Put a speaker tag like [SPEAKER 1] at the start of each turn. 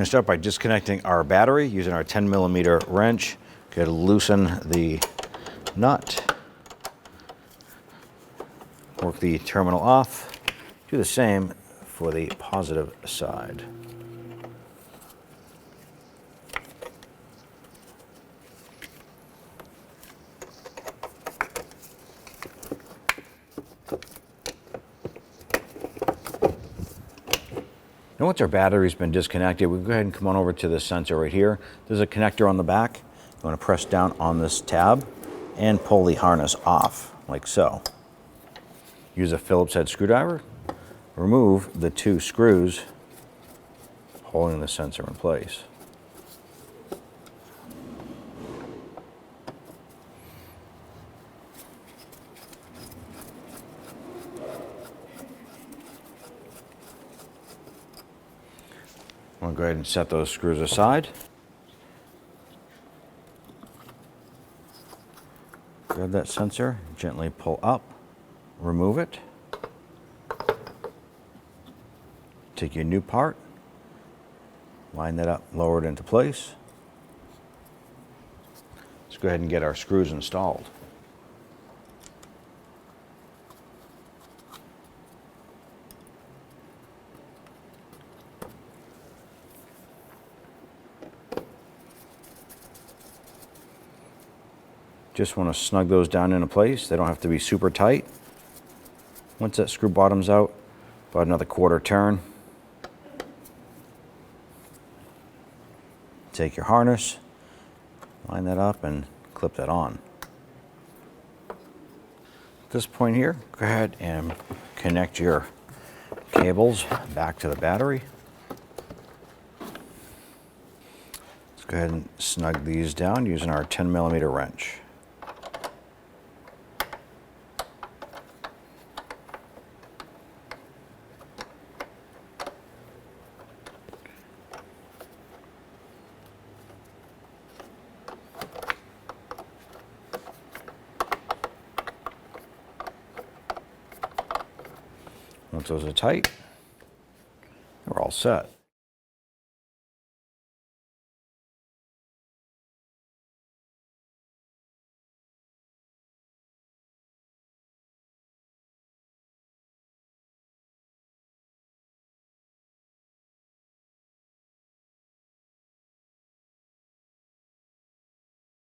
[SPEAKER 1] going to start by disconnecting our battery using our 10mm wrench. Going to loosen the nut. Work the terminal off. Do the same for the positive side. Now once our battery's been disconnected, we can go ahead and come on over to this sensor right here. There's a connector on the back. You want to press down on this tab and pull the harness off, like so. Use a Phillips head screwdriver. Remove the 2 screws holding the sensor in place. I'm going to go ahead and set those screws aside. Grab that sensor, gently pull up, remove it. Take your new part, line that up, lower it into place. Let's go ahead and get our screws installed. Just want to snug those down into place. They don't have to be super tight. Once that screw bottom's out, about another 1/4 turn. Take your harness, line that up and clip that on. At this point here, go ahead and connect your cables back to the battery. Let's go ahead and snug these down using our 10mm wrench. Once those are tight, we're all set.